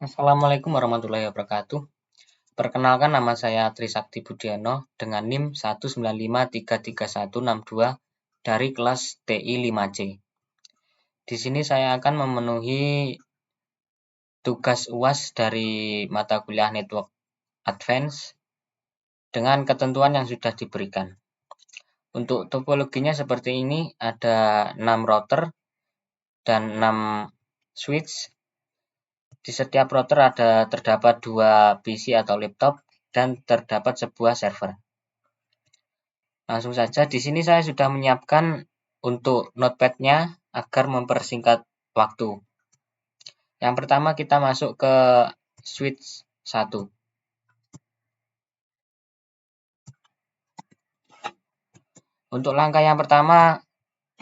Assalamualaikum warahmatullahi wabarakatuh. Perkenalkan, nama saya Trisakti Budiono dengan NIM 195336162 dari kelas TI 5C. Di sini saya akan memenuhi tugas UAS dari mata kuliah Network Advance dengan ketentuan yang sudah diberikan. Untuk topologinya seperti ini, ada 6 router dan 6 switch. Di setiap router terdapat 2 PC atau laptop dan terdapat sebuah server. Langsung saja, di sini saya sudah menyiapkan untuk notepad-nya agar mempersingkat waktu. Yang pertama kita masuk ke switch 1. Untuk langkah yang pertama,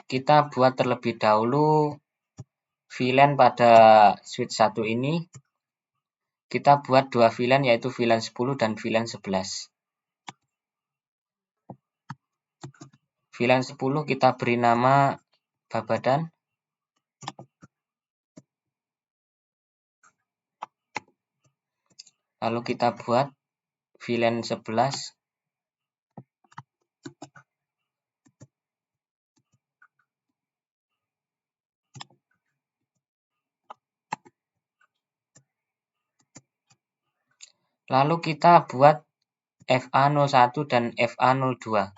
kita buat terlebih dahulu VLAN pada switch 1 ini. Kita buat 2 VLAN, yaitu VLAN 10 dan VLAN 11. VLAN 10 kita beri nama Babadan. Lalu kita buat VLAN 11. Lalu kita buat FA01 dan FA02.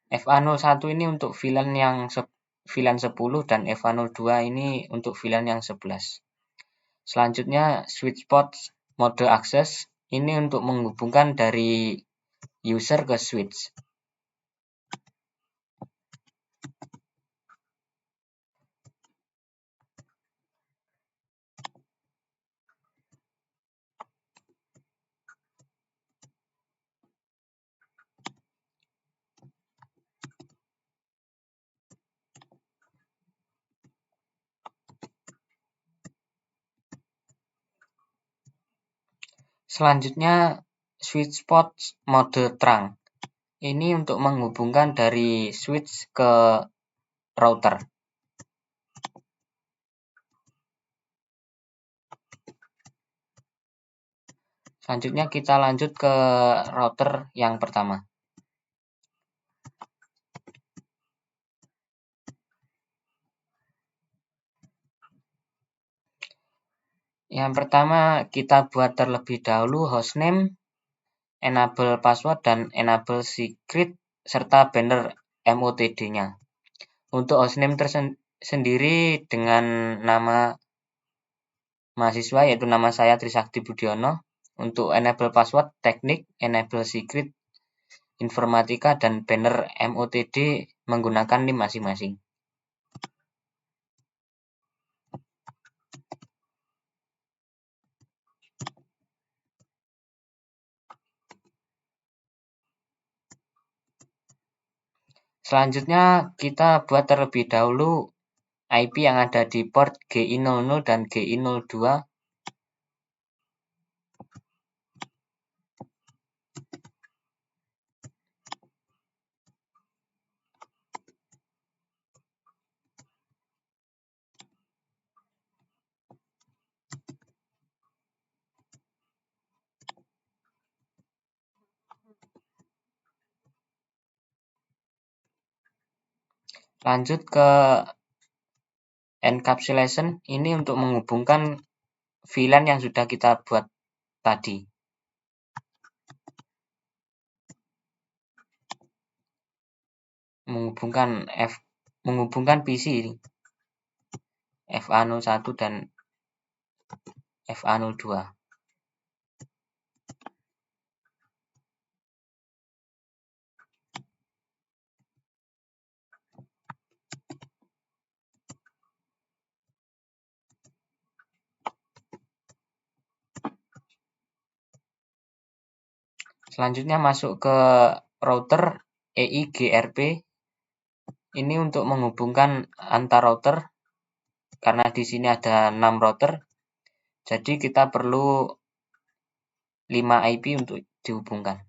FA01 ini untuk VLAN 10 dan FA02 ini untuk VLAN yang 11. Selanjutnya switch port mode akses ini untuk menghubungkan dari user ke switch. Selanjutnya switch port mode terang. Ini untuk menghubungkan dari switch ke router. Selanjutnya kita lanjut ke router yang pertama. Yang pertama kita buat terlebih dahulu hostname, enable password, dan enable secret, serta banner MOTD-nya. Untuk hostname tersendiri dengan nama mahasiswa, yaitu nama saya Trisakti Budiono. Untuk enable password teknik, enable secret informatika, dan banner MOTD menggunakan NIM masing-masing. Selanjutnya kita buat terlebih dahulu IP yang ada di port GI00 dan GI02. Lanjut ke encapsulation, ini untuk menghubungkan VLAN yang sudah kita buat tadi. Menghubungkan PC FA01 dan FA02. Selanjutnya masuk ke router EIGRP. Ini untuk menghubungkan antar router, karena di sini ada 6 router. Jadi kita perlu 5 IP untuk dihubungkan.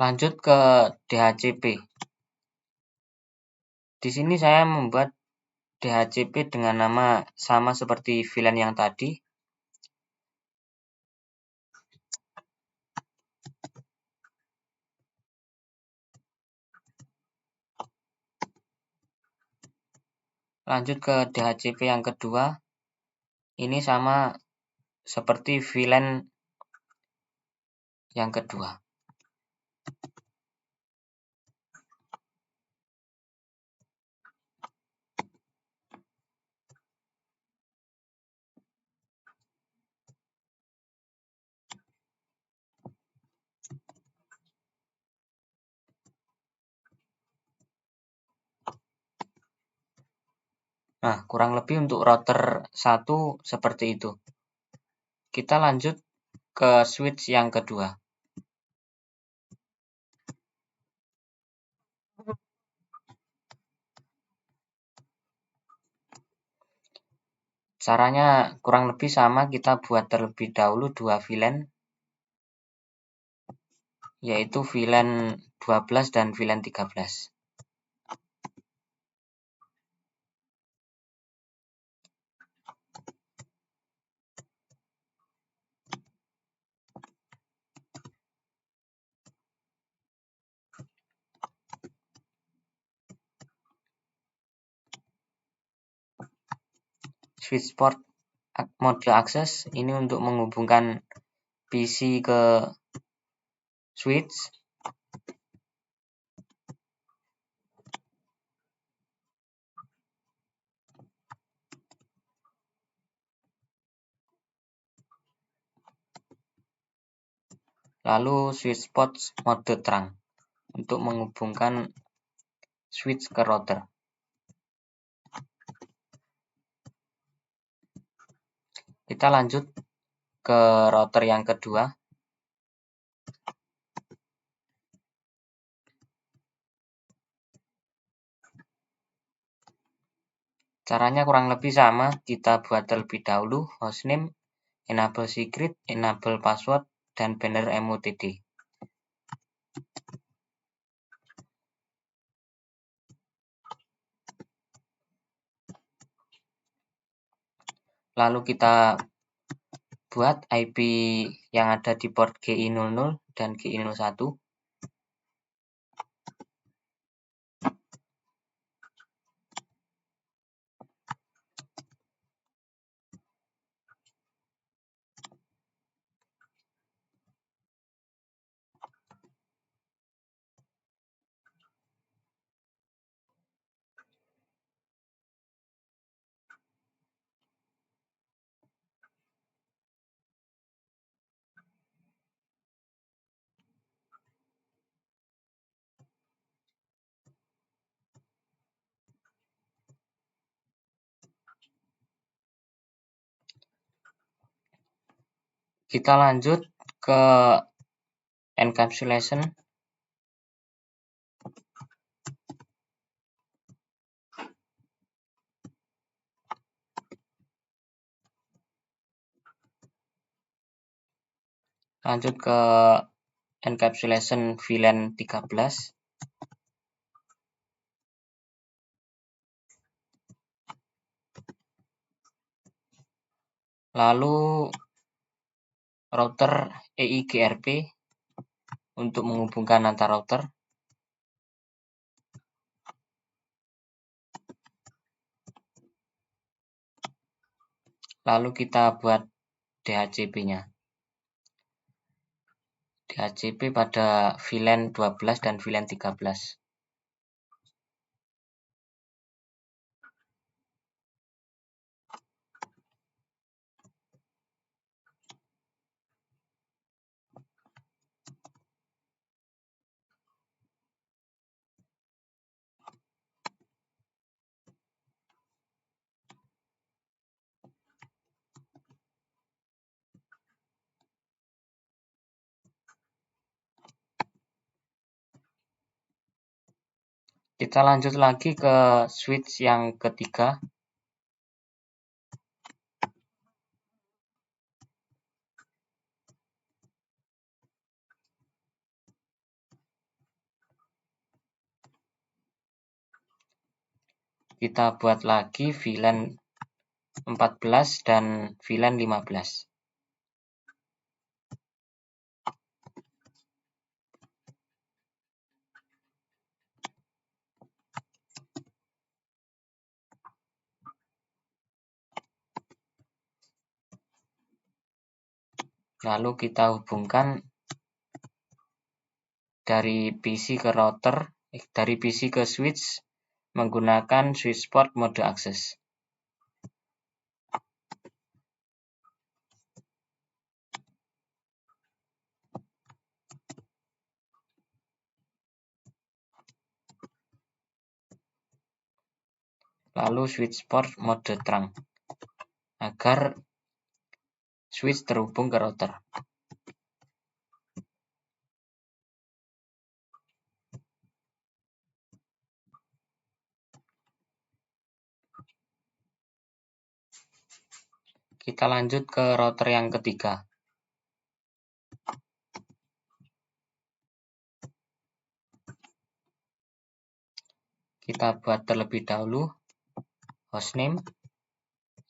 Lanjut ke DHCP. Di sini saya membuat DHCP dengan nama sama seperti VLAN yang tadi. Lanjut ke DHCP yang kedua. Ini sama seperti VLAN yang kedua. Nah, kurang lebih untuk router 1 seperti itu. Kita lanjut ke switch yang kedua. Caranya kurang lebih sama, kita buat terlebih dahulu 2 VLAN, yaitu VLAN 12 dan VLAN 13. Switch port mode access ini untuk menghubungkan PC ke switch. Lalu switch port mode terang untuk menghubungkan switch ke router. Kita lanjut ke router yang kedua. Caranya kurang lebih sama, kita buat terlebih dahulu hostname, enable secret, enable password, dan banner MOTD. Lalu kita buat IP yang ada di port GI00 dan GI01. Kita lanjut ke encapsulation. Lanjut ke encapsulation VLAN 13. Lalu router EIGRP untuk menghubungkan antar router. Lalu kita buat DHCP-nya. DHCP pada VLAN 12 dan VLAN 13. Kita lanjut lagi ke switch yang ketiga. Kita buat lagi VLAN 14 dan VLAN 15. Lalu kita hubungkan dari PC ke router, dari PC ke switch menggunakan switch port mode akses. Lalu switch port mode terang agar switch terhubung ke router. Kita lanjut ke router yang ketiga. Kita buat terlebih dahulu hostname,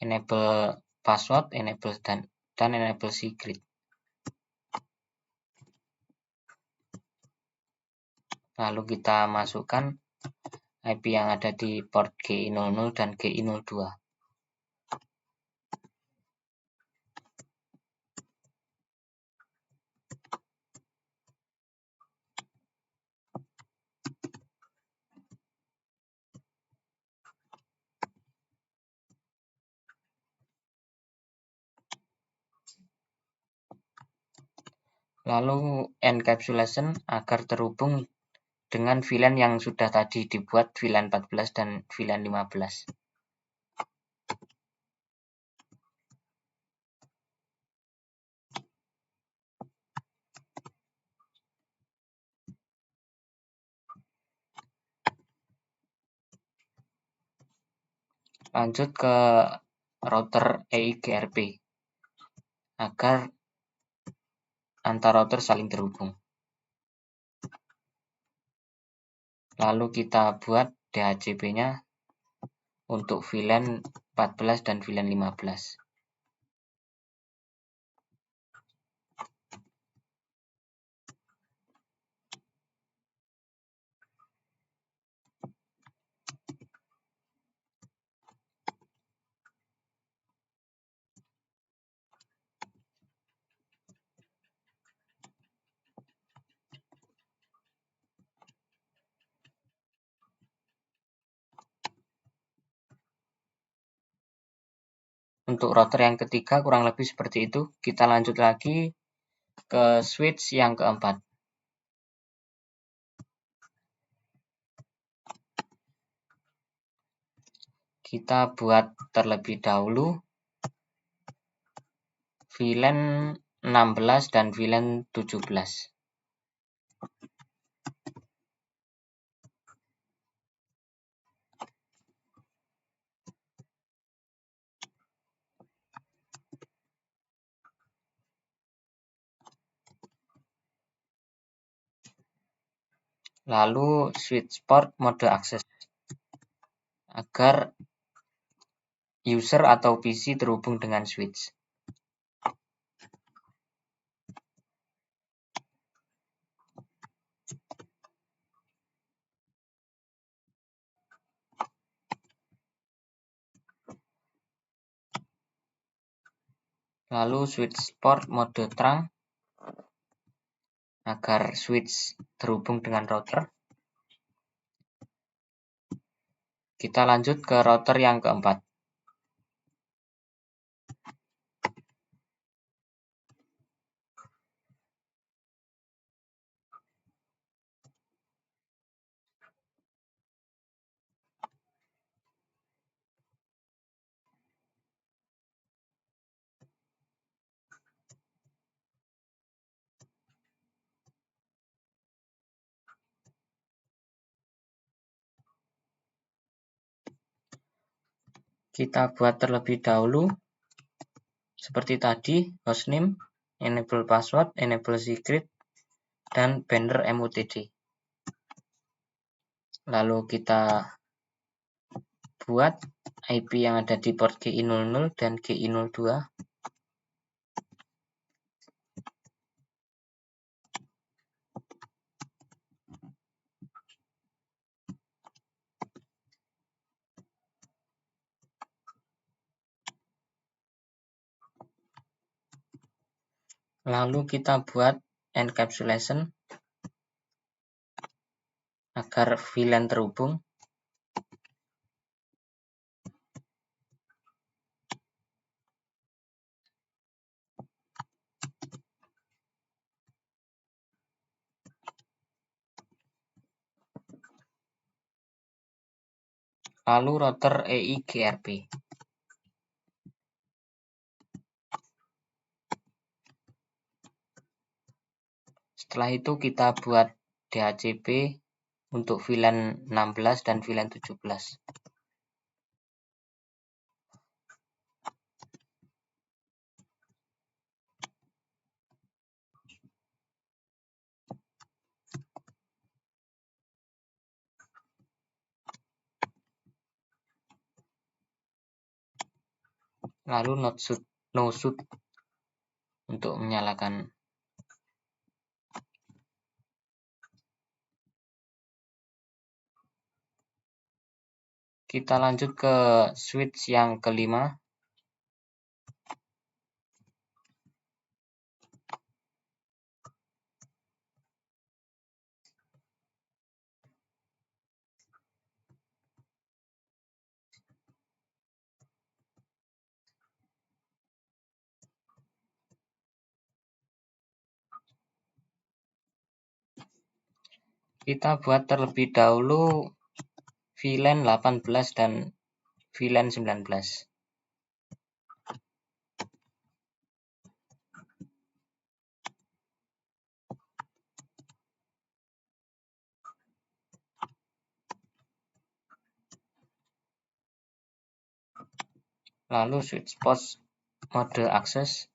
enable password, enable dan enable secret. Lalu kita masukkan IP yang ada di port GI00 dan GI02. Lalu encapsulation agar terhubung dengan VLAN yang sudah tadi dibuat, VLAN 14 dan VLAN 15. Lanjut ke router EIGRP agar antar router saling terhubung. Lalu kita buat DHCP-nya untuk VLAN 14 dan VLAN 15. Untuk router yang ketiga kurang lebih seperti itu. Kita lanjut lagi ke switch yang keempat. Kita buat terlebih dahulu VLAN 16 dan VLAN 17. Lalu switch port mode akses agar user atau PC terhubung dengan switch. Lalu switch port mode terang agar switch terhubung dengan router. Kita lanjut ke router yang keempat. Kita buat terlebih dahulu seperti tadi, hostname, enable password, enable secret, dan banner MUTD. Lalu kita buat IP yang ada di port GI00 dan GI02. Lalu kita buat encapsulation agar VLAN terhubung. Lalu router EIGRP. Setelah itu kita buat DHCP untuk VLAN 16 dan VLAN 17. Lalu no shoot untuk menyalakan. Kita lanjut ke switch yang kelima. Kita buat terlebih dahulu VLAN 18 dan VLAN 19. Lalu switch port mode akses.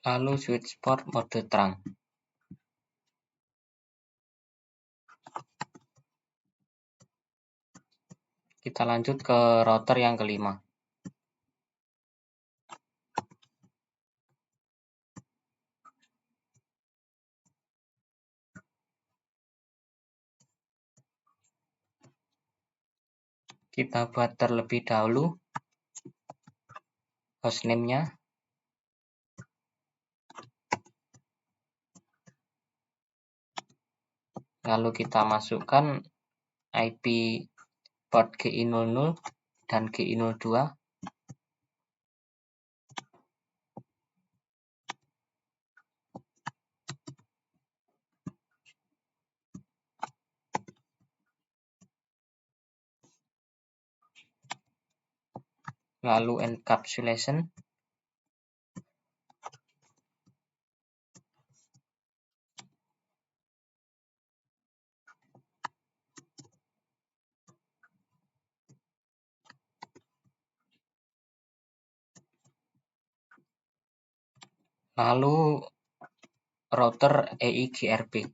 Lalu switch port mode terang. Kita lanjut ke router yang kelima. Kita buat terlebih dahulu hostname-nya. Lalu kita masukkan IP port GI00 dan GI02. Lalu encapsulation. Lalu router EIGRP.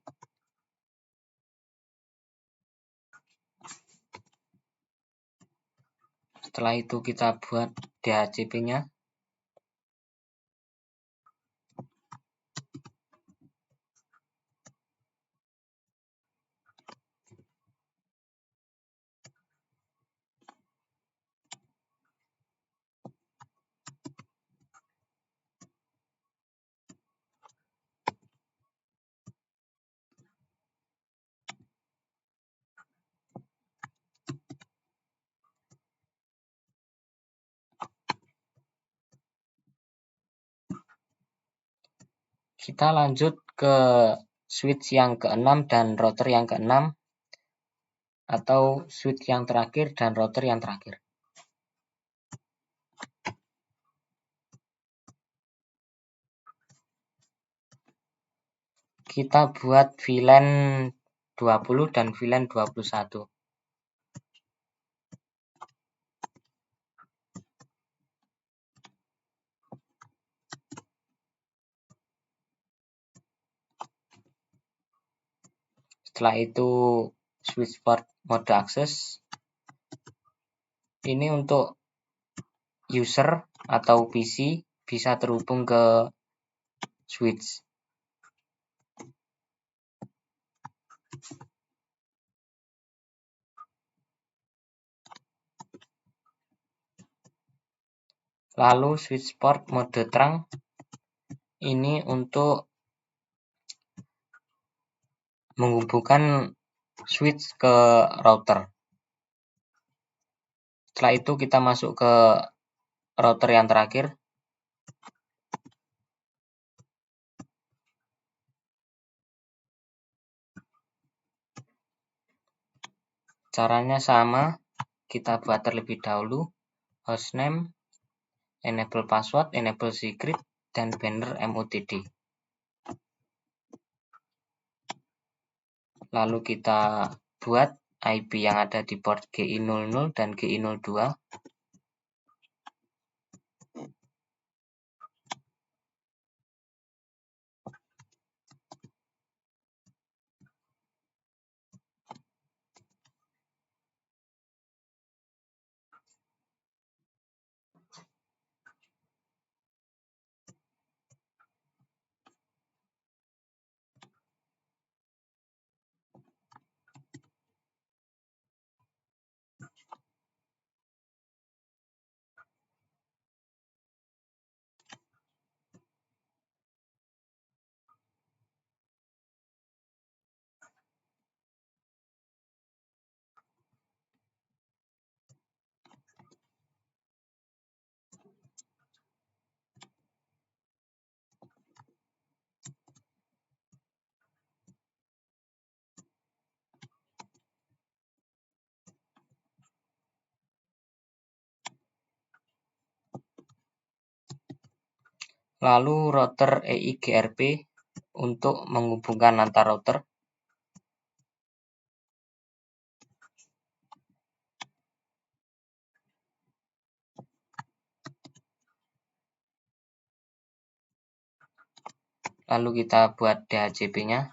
Setelah itu kita buat DHCP-nya. Kita lanjut ke switch yang ke-6 dan router yang ke-6, atau switch yang terakhir dan router yang terakhir. Kita buat VLAN 20 dan VLAN 21. Setelah itu switch port mode akses. Ini untuk user atau PC bisa terhubung ke switch. Lalu switch port mode terang ini untuk menghubungkan switch ke router. Setelah itu kita masuk ke router yang terakhir. Caranya sama, kita buat terlebih dahulu hostname, enable password, enable secret, dan banner MUTD. Lalu kita buat IP yang ada di port GI00 dan GI02. Lalu router EIGRP untuk menghubungkan antar router. Lalu kita buat DHCP-nya.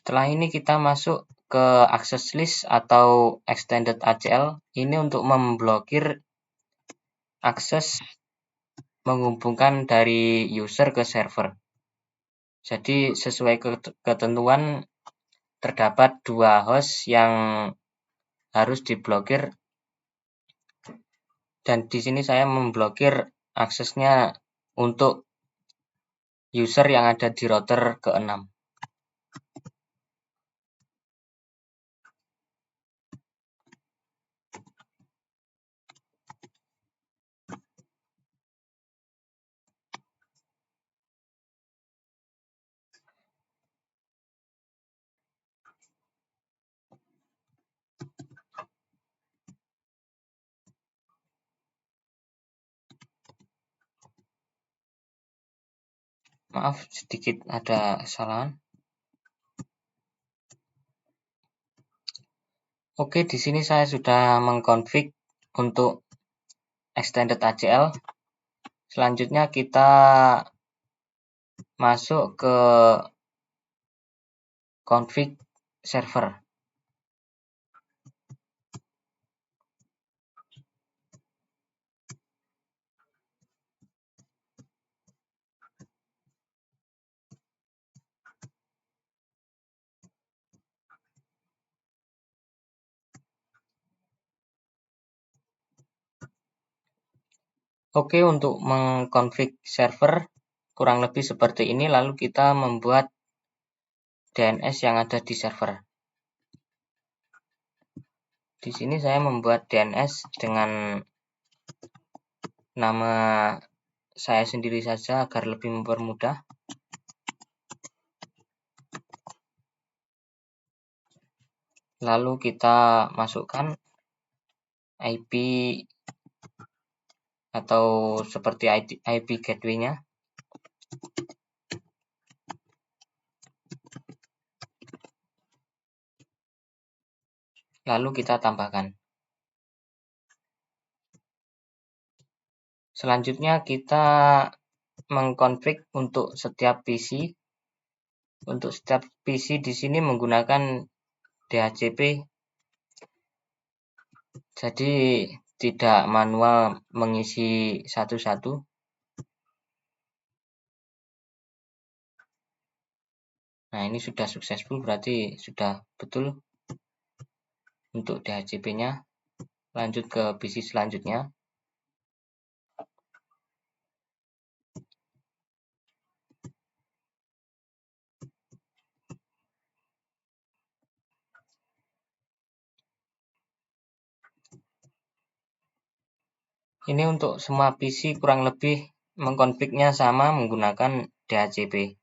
Setelah ini kita masuk ke access list atau extended ACL. Ini untuk memblokir akses menghubungkan dari user ke server. Jadi sesuai ketentuan terdapat 2 host yang harus diblokir, dan di sini saya memblokir aksesnya untuk user yang ada di router ke-6. Maaf, sedikit ada kesalahan. Oke, di sini saya sudah mengkonfig untuk extended ACL. Selanjutnya kita masuk ke config server. Oke, untuk mengkonfig server kurang lebih seperti ini. Lalu kita membuat DNS yang ada di server. Di sini saya membuat DNS dengan nama saya sendiri saja agar lebih mempermudah. Lalu kita masukkan IP atau seperti IP gateway-nya. Lalu kita tambahkan. Selanjutnya kita mengkonfig untuk setiap PC. Untuk setiap PC di sini menggunakan DHCP. Jadi tidak manual mengisi satu-satu. Nah, ini sudah successful, berarti sudah betul untuk DHCP-nya. Lanjut ke PC selanjutnya. Ini untuk semua PC kurang lebih mengkonfignya sama menggunakan DHCP.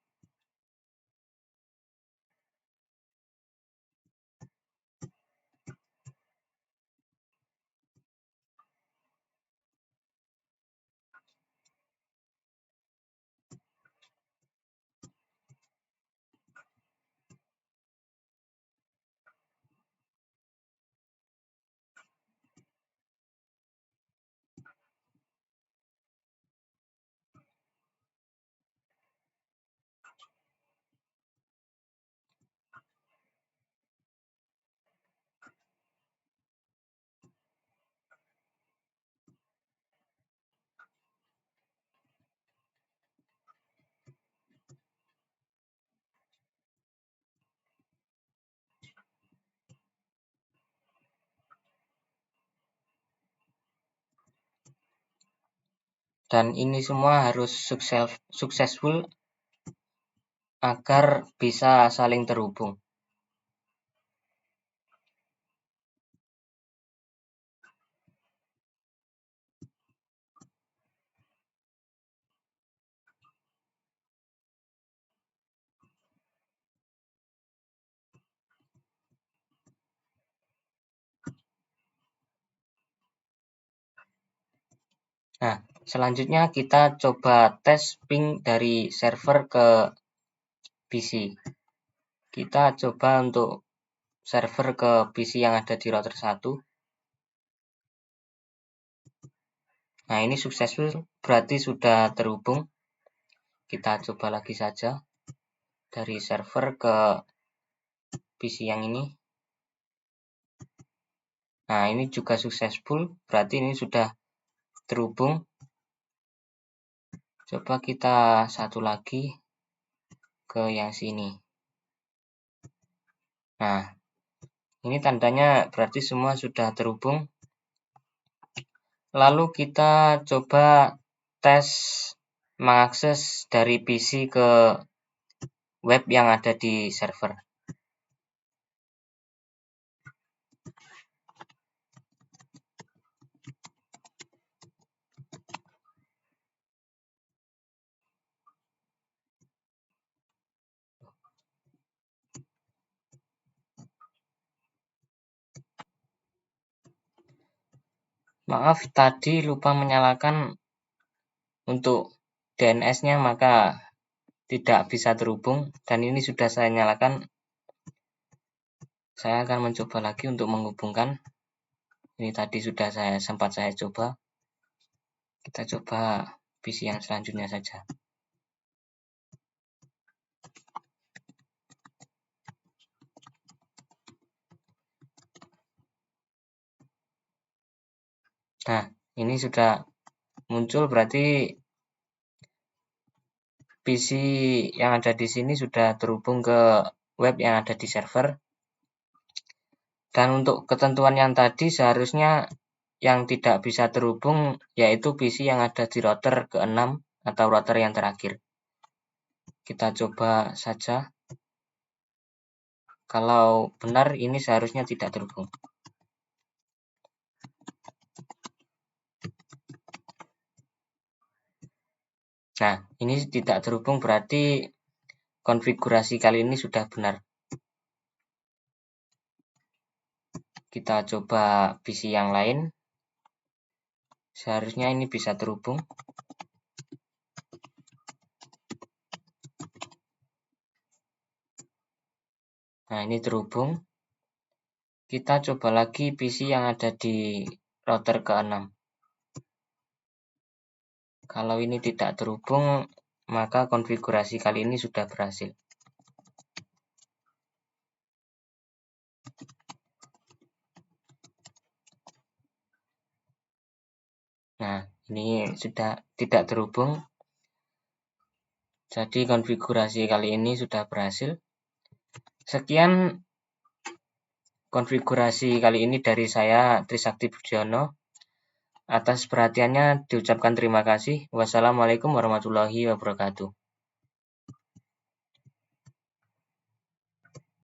Dan ini semua harus successful agar bisa saling terhubung. Nah, selanjutnya kita coba tes ping dari server ke PC. Kita coba untuk server ke PC yang ada di router 1. Nah, ini successful, berarti sudah terhubung. Kita coba lagi saja dari server ke PC yang ini. Nah, ini juga successful, berarti ini sudah terhubung. Coba kita satu lagi ke yang sini. Nah, ini tandanya berarti semua sudah terhubung. Lalu kita coba tes mengakses dari PC ke web yang ada di server. Maaf, tadi lupa menyalakan untuk DNS-nya, maka tidak bisa terhubung. Dan ini sudah saya nyalakan. Saya akan mencoba lagi untuk menghubungkan. Ini tadi sudah sempat saya coba. Kita coba PC yang selanjutnya saja. Nah, ini sudah muncul, berarti PC yang ada di sini sudah terhubung ke web yang ada di server. Dan untuk ketentuan yang tadi seharusnya yang tidak bisa terhubung yaitu PC yang ada di router ke-6 atau router yang terakhir. Kita coba saja. Kalau benar, ini seharusnya tidak terhubung. Nah, ini tidak terhubung, berarti konfigurasi kali ini sudah benar. Kita coba PC yang lain. Seharusnya ini bisa terhubung. Nah, ini terhubung. Kita coba lagi PC yang ada di router ke-6. Kalau ini tidak terhubung, maka konfigurasi kali ini sudah berhasil. Nah, ini sudah tidak terhubung. Jadi konfigurasi kali ini sudah berhasil. Sekian konfigurasi kali ini dari saya, Trisakti Budiono. Atas perhatiannya diucapkan terima kasih. Wassalamualaikum warahmatullahi wabarakatuh.